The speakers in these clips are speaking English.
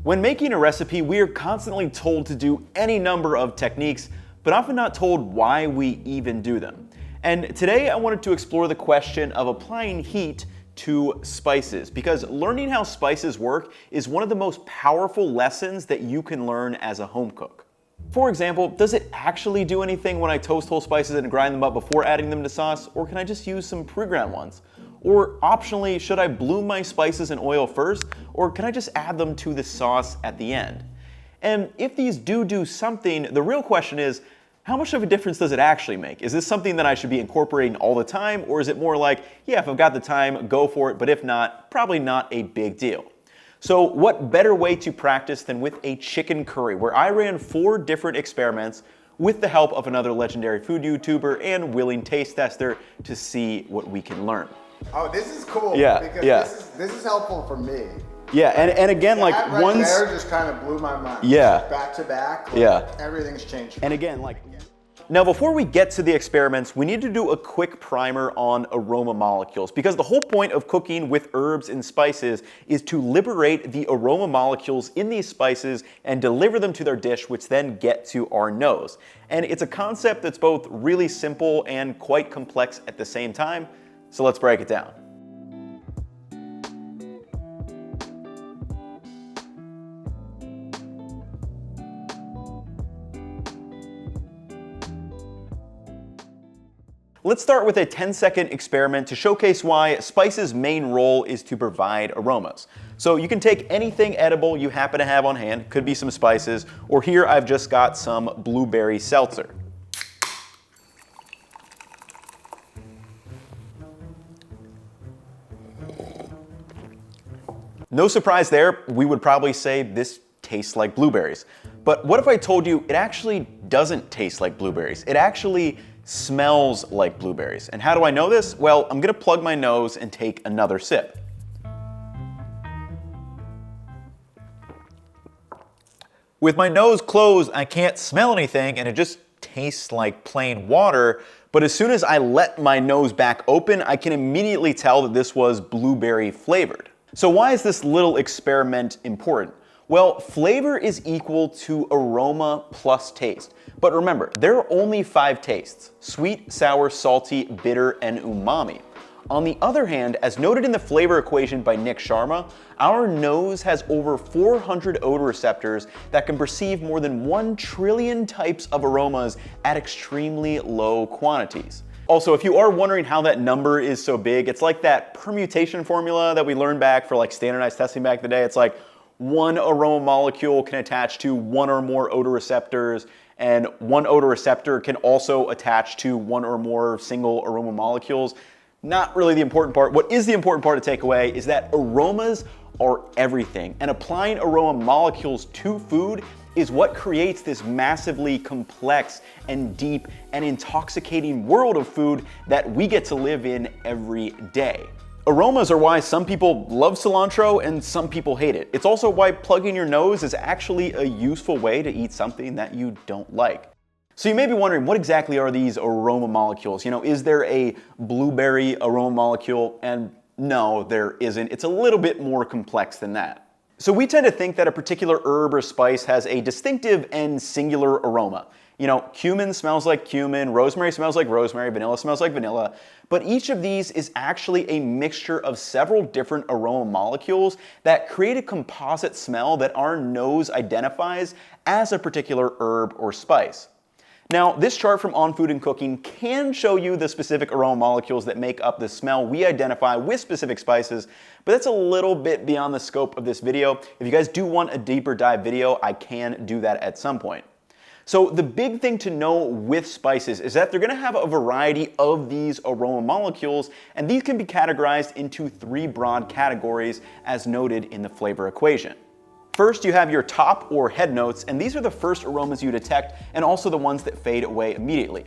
When making a recipe, we are constantly told to do any number of techniques, but often not told why we even do them. And today I wanted to explore the question of applying heat to spices, because learning how spices work is one of the most powerful lessons that you can learn as a home cook. For example, does it actually do anything when I toast whole spices and grind them up before adding them to sauce, or can I just use some pre-ground ones? Or optionally, should I bloom my spices in oil first, or can I just add them to the sauce at the end? And if these do something, the real question is, how much of a difference does it actually make? Is this something that I should be incorporating all the time, or is it more like, yeah, if I've got the time, go for it, but if not, probably not a big deal? So what better way to practice than with a chicken curry, where I ran 4 different experiments with the help of another legendary food YouTuber and willing taste tester to see what we can learn. Oh, this is cool. Yeah, because this is helpful for me. Yeah, and again, like that right once there just kind of blew my mind. Yeah. Back to back. Like, yeah. Everything's changed. And again, like now before we get to the experiments, we need to do a quick primer on aroma molecules, because the whole point of cooking with herbs and spices is to liberate the aroma molecules in these spices and deliver them to their dish, which then get to our nose. And it's a concept that's both really simple and quite complex at the same time. So let's break it down. Let's start with a 10-second experiment to showcase why spice's main role is to provide aromas. So you can take anything edible you happen to have on hand, could be some spices, or here I've just got some blueberry seltzer. No surprise there, we would probably say this tastes like blueberries. But what if I told you it actually doesn't taste like blueberries? It actually smells like blueberries. And how do I know this? Well, I'm gonna plug my nose and take another sip. With my nose closed, I can't smell anything and it just tastes like plain water. But as soon as I let my nose back open, I can immediately tell that this was blueberry flavored. So why is this little experiment important? Well, flavor is equal to aroma plus taste. But remember, there are only 5 tastes: sweet, sour, salty, bitter, and umami. On the other hand, as noted in the flavor equation by Nick Sharma, our nose has over 400 odor receptors that can perceive more than 1 trillion types of aromas at extremely low quantities. Also, if you are wondering how that number is so big, it's like that permutation formula that we learned back for like standardized testing back in the day. It's like 1 aroma molecule can attach to 1 or more odor receptors, and 1 odor receptor can also attach to 1 or more single aroma molecules. Not really the important part. What is the important part to take away is that aromas are everything, and applying aroma molecules to food is what creates this massively complex and deep and intoxicating world of food that we get to live in every day. Aromas are why some people love cilantro and some people hate it. It's also why plugging your nose is actually a useful way to eat something that you don't like. So you may be wondering, what exactly are these aroma molecules? You know, is there a blueberry aroma molecule? And no, there isn't. It's a little bit more complex than that. So we tend to think that a particular herb or spice has a distinctive and singular aroma. You know, cumin smells like cumin, rosemary smells like rosemary, vanilla smells like vanilla. But each of these is actually a mixture of several different aroma molecules that create a composite smell that our nose identifies as a particular herb or spice. Now, this chart from On Food and Cooking can show you the specific aroma molecules that make up the smell we identify with specific spices, but that's a little bit beyond the scope of this video. If you guys do want a deeper dive video, I can do that at some point. So the big thing to know with spices is that they're gonna have a variety of these aroma molecules, and these can be categorized into 3 broad categories as noted in the flavor equation. First, you have your top or head notes, and these are the first aromas you detect and also the ones that fade away immediately.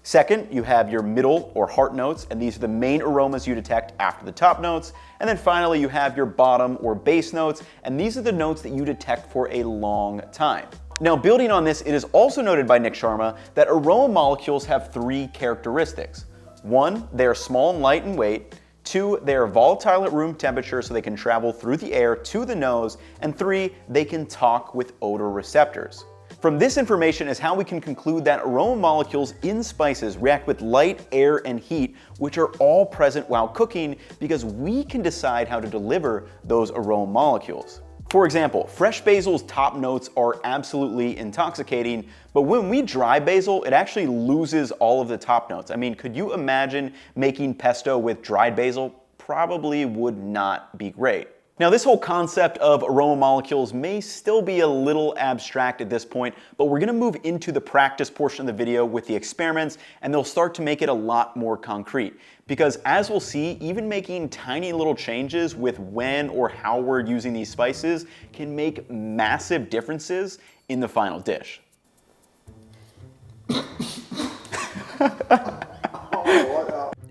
Second, you have your middle or heart notes, and these are the main aromas you detect after the top notes. And then finally, you have your bottom or base notes, and these are the notes that you detect for a long time. Now, building on this, it is also noted by Nick Sharma that aroma molecules have 3 characteristics. 1, they are small and light in weight. 2, they are volatile at room temperature so they can travel through the air to the nose, and 3, they can talk with odor receptors. From this information is how we can conclude that aroma molecules in spices react with light, air, and heat, which are all present while cooking, because we can decide how to deliver those aroma molecules. For example, fresh basil's top notes are absolutely intoxicating, but when we dry basil, it actually loses all of the top notes. I mean, could you imagine making pesto with dried basil? Probably would not be great. Now, this whole concept of aroma molecules may still be a little abstract at this point, but we're gonna move into the practice portion of the video with the experiments, and they'll start to make it a lot more concrete. Because as we'll see, even making tiny little changes with when or how we're using these spices can make massive differences in the final dish.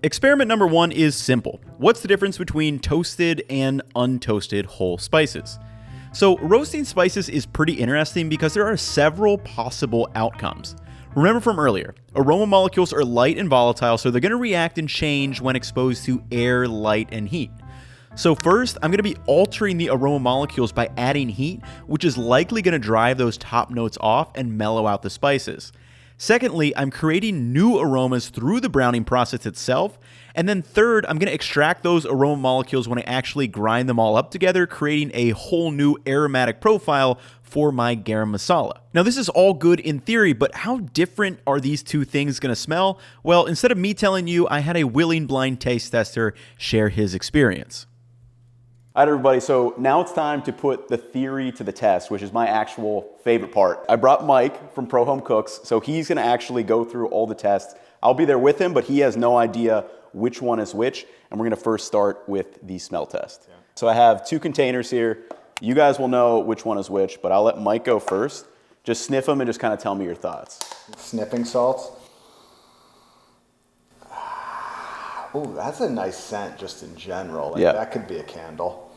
Experiment number 1 is simple. What's the difference between toasted and untoasted whole spices? So roasting spices is pretty interesting because there are several possible outcomes. Remember from earlier, aroma molecules are light and volatile, so they're going to react and change when exposed to air, light, and heat. So first, I'm going to be altering the aroma molecules by adding heat, which is likely going to drive those top notes off and mellow out the spices. Secondly, I'm creating new aromas through the browning process itself. And then third, I'm going to extract those aroma molecules when I actually grind them all up together, creating a whole new aromatic profile for my garam masala. Now, this is all good in theory, but how different are these two things going to smell? Well, instead of me telling you, I had a willing blind taste tester share his experience. All right, everybody, so now it's time to put the theory to the test, which is my actual favorite part. I brought Mike from Pro Home Cooks, so he's gonna actually go through all the tests. I'll be there with him, but he has no idea which one is which, and we're gonna first start with the smell test. Yeah. So I have 2 containers here. You guys will know which one is which, but I'll let Mike go first. Just sniff them and just kind of tell me your thoughts. Sniffing salts. Ooh, that's a nice scent just in general. Like, that could be a candle.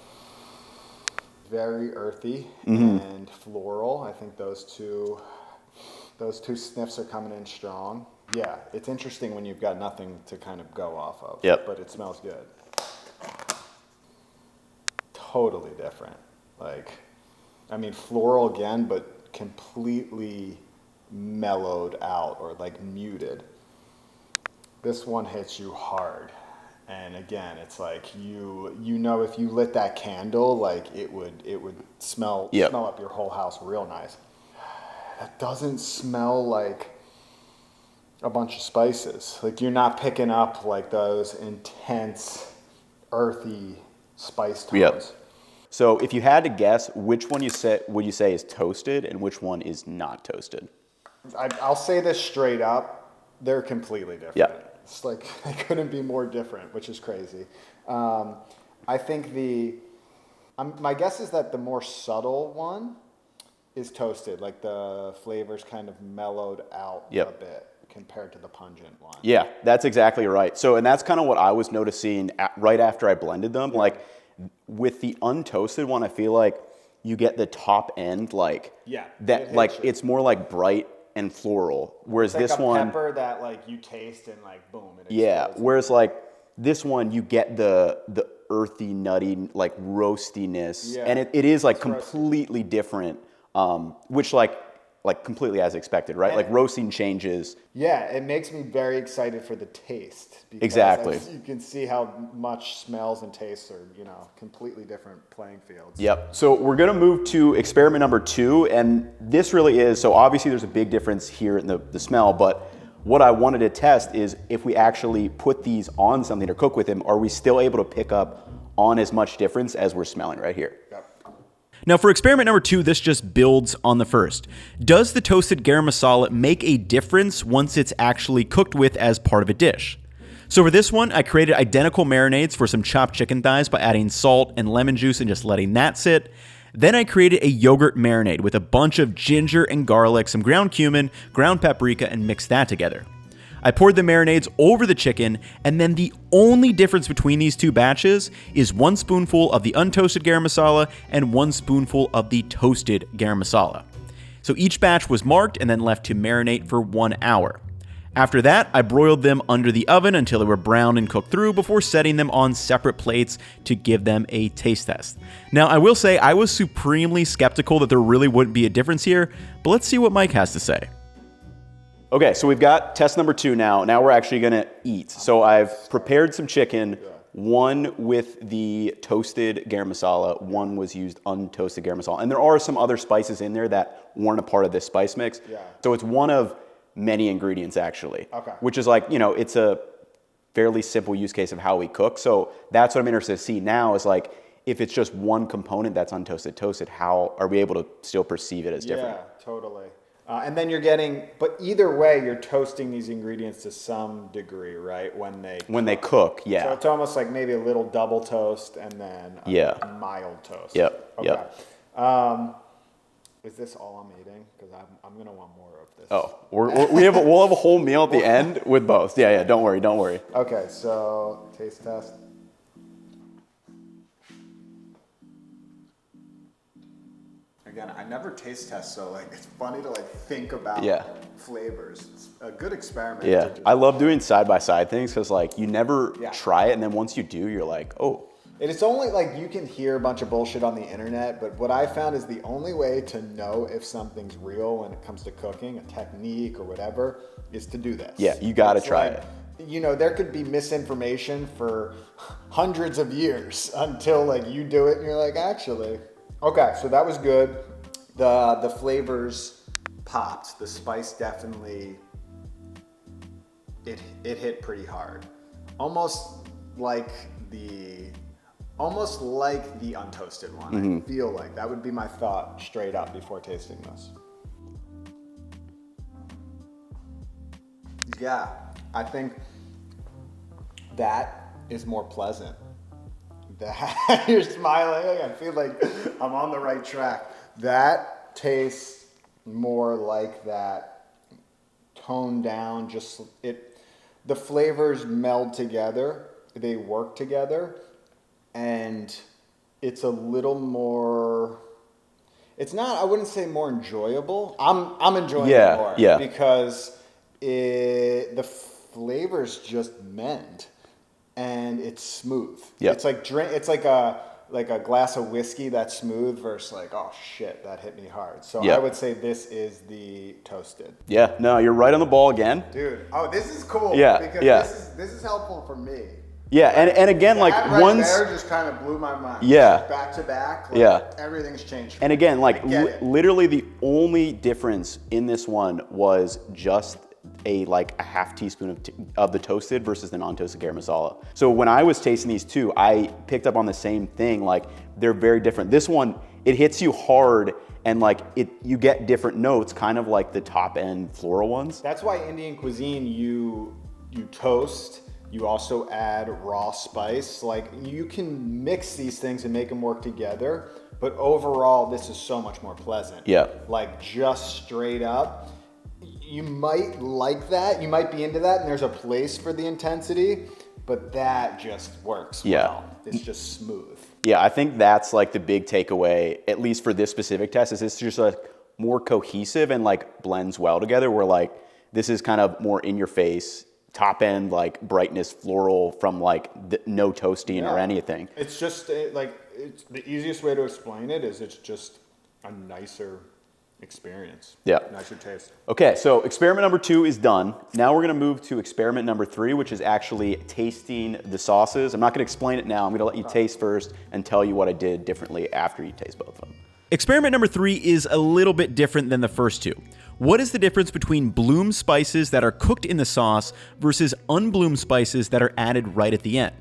Very earthy and floral. I think those two sniffs are coming in strong. Yeah, it's interesting when you've got nothing to kind of go off of. Yep. But it smells good. Totally different. Like, I mean, floral again, but completely mellowed out or like muted. This one hits you hard, and again, it's like you know if you lit that candle, like it would smell up your whole house real nice. That doesn't smell like a bunch of spices. Like you're not picking up like those intense, earthy spice tones. Yep. So if you had to guess, which one would you say is toasted and which one is not toasted? I'll say this straight up: they're completely different. Yeah. It's like they couldn't be more different, which is crazy. I think my guess is that the more subtle one is toasted, like the flavors kind of mellowed out a bit compared to the pungent one. Yeah, that's exactly right. So, and that's kind of what I was noticing right after I blended them. Like with the untoasted one, I feel like you get the top end, like it's more like bright and floral, whereas it's like this a one pepper that like you taste and like boom. Whereas like this one, you get the earthy, nutty, like roastiness, and it is like completely different, which like completely as expected, right? Like roasting changes. Yeah, it makes me very excited for the taste. Exactly. You can see how much smells and tastes are, completely different playing fields. Yep. So we're gonna move to experiment number 2, and this really is, so obviously there's a big difference here in the smell, but what I wanted to test is if we actually put these on something or cook with them, are we still able to pick up on as much difference as we're smelling right here? Yep. Now for experiment number 2, this just builds on the first. Does the toasted garam masala make a difference once it's actually cooked with as part of a dish? So for this one, I created identical marinades for some chopped chicken thighs by adding salt and lemon juice and just letting that sit. Then I created a yogurt marinade with a bunch of ginger and garlic, some ground cumin, ground paprika, and mixed that together. I poured the marinades over the chicken, and then the only difference between these two batches is 1 spoonful of the untoasted garam masala and 1 spoonful of the toasted garam masala. So each batch was marked and then left to marinate for 1 hour. After that, I broiled them under the oven until they were browned and cooked through before setting them on separate plates to give them a taste test. Now, I will say I was supremely skeptical that there really wouldn't be a difference here, but let's see what Mike has to say. Okay, so we've got test number 2 now. Now we're actually gonna eat. So I've prepared some chicken. One with the toasted garam masala, one was used untoasted garam masala. And there are some other spices in there that weren't a part of this spice mix. Yeah. So it's one of many ingredients actually. Okay. Which is like, you know, it's a fairly simple use case of how we cook. So that's what I'm interested to see now is like, if it's just one component that's untoasted, toasted, how are we able to still perceive it as different? Yeah, totally. And then you're getting, but either way, you're toasting these ingredients to some degree, right? When they cook, yeah. So it's almost like maybe a little double toast and then a mild toast. Yep. Okay. Yep. Is this all I'm eating? Because I'm gonna want more of this. Oh, we'll have a whole meal at the end with both. Yeah. Don't worry. Okay, so taste test. Again, I never taste test, so like it's funny to like think about flavors. It's a good experiment. Yeah, I love doing side-by-side things because like you never try it, and then once you do, you're like, oh. And it's only like you can hear a bunch of bullshit on the internet, but what I found is the only way to know if something's real when it comes to cooking, a technique or whatever, is to do this. Yeah, you got to try it. You know, there could be misinformation for hundreds of years until like you do it and you're like, actually. Okay, so that was good. The flavors popped. The spice definitely, it hit pretty hard. Almost like the untoasted one. I feel like that would be my thought straight up before tasting this. Yeah, I think that is more pleasant. That you're smiling. I feel like I'm on the right track. That tastes more like that toned down. Just the flavors meld together. They work together, and it's a little more. It's not. I wouldn't say more enjoyable. I'm enjoying it more because the flavors just mend. And it's smooth. Yep. It's like it's like a glass of whiskey that's smooth versus like, oh shit, that hit me hard. So I would say this is the toasted. Yeah, no, you're right on the ball again. Dude, this is cool. Yeah, because this is helpful for me. Yeah, and again, like once there just kind of blew my mind. Yeah. Back to back. Everything's changed. And again, like literally the only difference in this one was just a half teaspoon of the toasted versus the non-toasted garam masala. So when I was tasting these two, I picked up on the same thing. Like they're very different. This one, it hits you hard and like you get different notes, kind of like the top end floral ones. That's why Indian cuisine, you toast, you also add raw spice. Like you can mix these things and make them work together. But overall, this is so much more pleasant. Yeah. Like just straight up. You might like that, you might be into that, and there's a place for the intensity, but that just works well. It's just smooth. Yeah, I think that's like the big takeaway, at least for this specific test, is it's just like more cohesive and like blends well together, where like this is kind of more in your face, top end like brightness floral from like no toasting or anything. It's just it's the easiest way to explain it is it's just a nicer experience. Yeah. Nicer taste. Okay, so experiment number 2 is done. Now we're gonna move to experiment number 3, which is actually tasting the sauces. I'm not gonna explain it now. I'm gonna let you taste first and tell you what I did differently after you taste both of them. Experiment number 3 is a little bit different than the first two. What is the difference between bloom spices that are cooked in the sauce versus unbloomed spices that are added right at the end?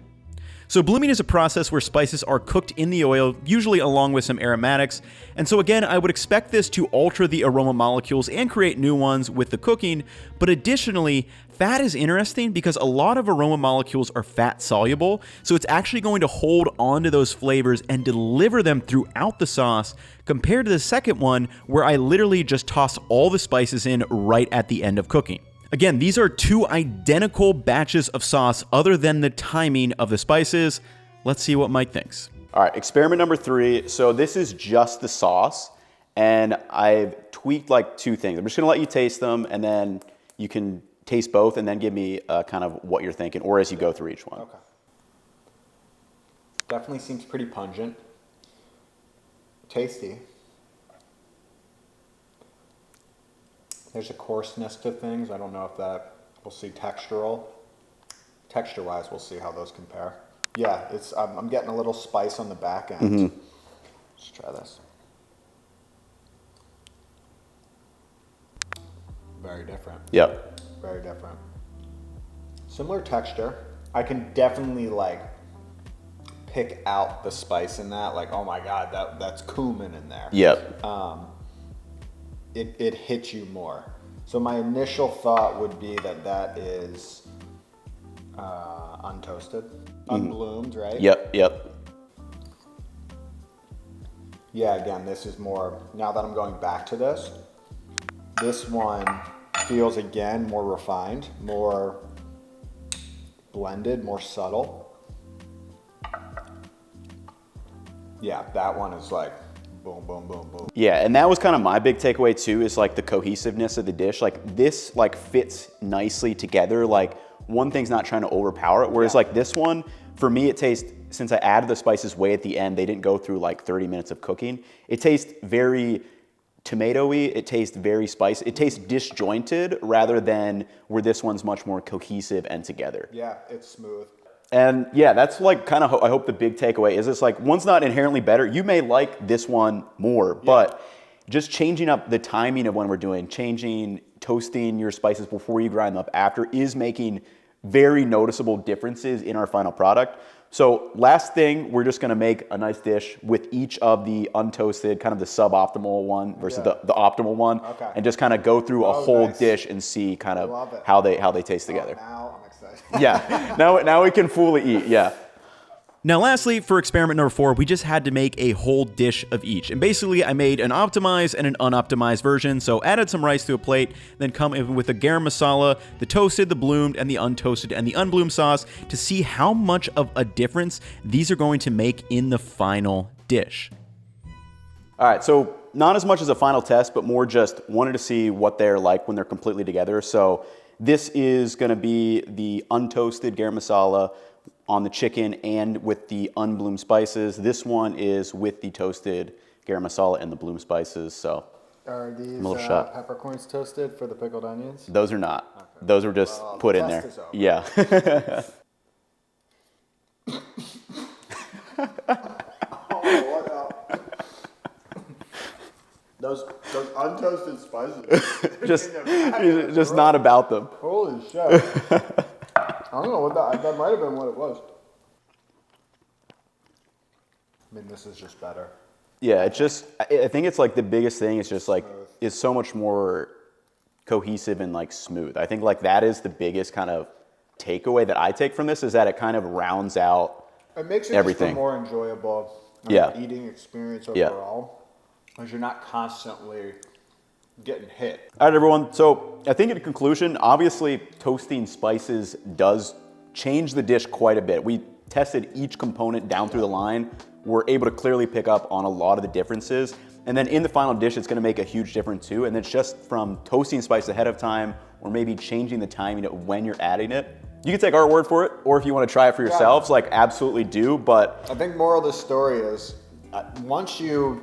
So blooming is a process where spices are cooked in the oil, usually along with some aromatics. And so again, I would expect this to alter the aroma molecules and create new ones with the cooking. But additionally, fat is interesting because a lot of aroma molecules are fat soluble. So it's actually going to hold on to those flavors and deliver them throughout the sauce, compared to the second one where I literally just toss all the spices in right at the end of cooking. Again, these are two identical batches of sauce other than the timing of the spices. Let's see what Mike thinks. All right, experiment number 3. So this is just the sauce, and I've tweaked like 2 things. I'm just gonna let you taste them, and then you can taste both and then give me kind of what you're thinking, or as you go through each one. Okay. Definitely seems pretty pungent. Tasty. There's a coarseness to things. I don't know if that, we'll see textural. Texture-wise, we'll see how those compare. Yeah, it's. I'm getting a little spice on the back end. Mm-hmm. Let's try this. Very different. Yep. Very different. Similar texture. I can definitely like pick out the spice in that. Like, oh my God, that's cumin in there. Yep. It hits you more. So my initial thought would be that is untoasted, unbloomed, right? Yep. Yeah, again, this is more, now that I'm going back to this one feels again more refined, more blended, more subtle. Yeah, that one is like boom, boom, boom, boom. Yeah, and that was kind of my big takeaway too, is like the cohesiveness of the dish. Like this like fits nicely together. Like one thing's not trying to overpower it, whereas like this one, for me, it tastes, since I added the spices way at the end, they didn't go through like 30 minutes of cooking. It tastes very tomatoey, it tastes very spicy. It tastes disjointed rather than where this one's much more cohesive and together. Yeah, it's smooth. And yeah, that's like kind of, I hope the big takeaway is, it's like one's not inherently better. You may like this one more, but just changing up the timing of when we're doing, toasting your spices before you grind them up after is making very noticeable differences in our final product. So last thing, we're just gonna make a nice dish with each of the untoasted, kind of the suboptimal one versus the optimal one, and just kind of go through a whole dish and see kind of how they taste together. Now I'm excited. Yeah, now we can fully eat, yeah. Now lastly, for experiment number 4, we just had to make a whole dish of each. And basically I made an optimized and an unoptimized version, so added some rice to a plate, then come in with the garam masala, the toasted, the bloomed, and the untoasted, and the unbloomed sauce to see how much of a difference these are going to make in the final dish. All right, so not as much as a final test, but more just wanted to see what they're like when they're completely together. So this is gonna be the untoasted garam masala on the chicken and with the unbloomed spices. This one is with the toasted garam masala and the bloom spices. So Are these shot. peppercorns toasted for the pickled onions? those are not. Okay. Those were just put in there. Yeah. Those untoasted spices. just not about them. Holy shit. I don't know what that might have been what it was. I mean, this is just better. Yeah, it's just, I think it's like the biggest thing is just like, it's so much more cohesive and like smooth. I think like that is the biggest kind of takeaway that I take from this, is that it kind of rounds out It makes it everything. just a more enjoyable eating experience overall, because you're not constantly getting hit. All right, everyone. So I think in conclusion, obviously toasting spices does change the dish quite a bit. We tested each component down through the line. We're able to clearly pick up on a lot of the differences. And then in the final dish, it's gonna make a huge difference too. And it's just from toasting spice ahead of time, or maybe changing the timing of when you're adding it. You can take our word for it, or if you wanna try it for yourselves, like absolutely do, but. I think moral of the story is, once you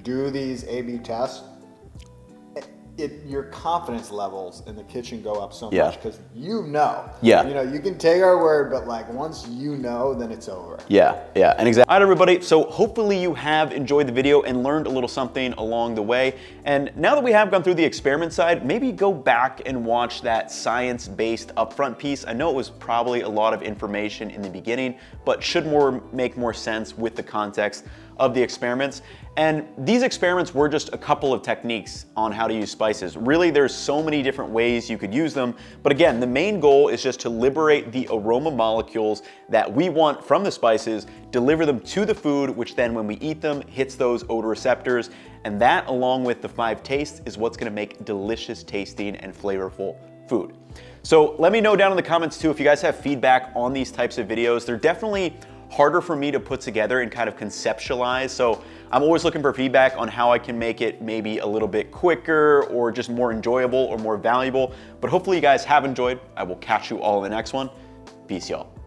do these A/B tests, your confidence levels in the kitchen go up so much, because you know. Yeah. You know, you can take our word, but like once you know, then it's over. Yeah, and exactly. All right, everybody, so hopefully you have enjoyed the video and learned a little something along the way. And now that we have gone through the experiment side, maybe go back and watch that science-based upfront piece. I know it was probably a lot of information in the beginning, but should make more sense with the context of the experiments. And these experiments were just a couple of techniques on how to use spices. Really, there's so many different ways you could use them. But again, the main goal is just to liberate the aroma molecules that we want from the spices, deliver them to the food, which then when we eat them, hits those odor receptors. And that, along with the 5 tastes, is what's gonna make delicious tasting and flavorful food. So let me know down in the comments too if you guys have feedback on these types of videos. They're definitely harder for me to put together and kind of conceptualize. So I'm always looking for feedback on how I can make it maybe a little bit quicker or just more enjoyable or more valuable. But hopefully you guys have enjoyed. I will catch you all in the next one. Peace, y'all.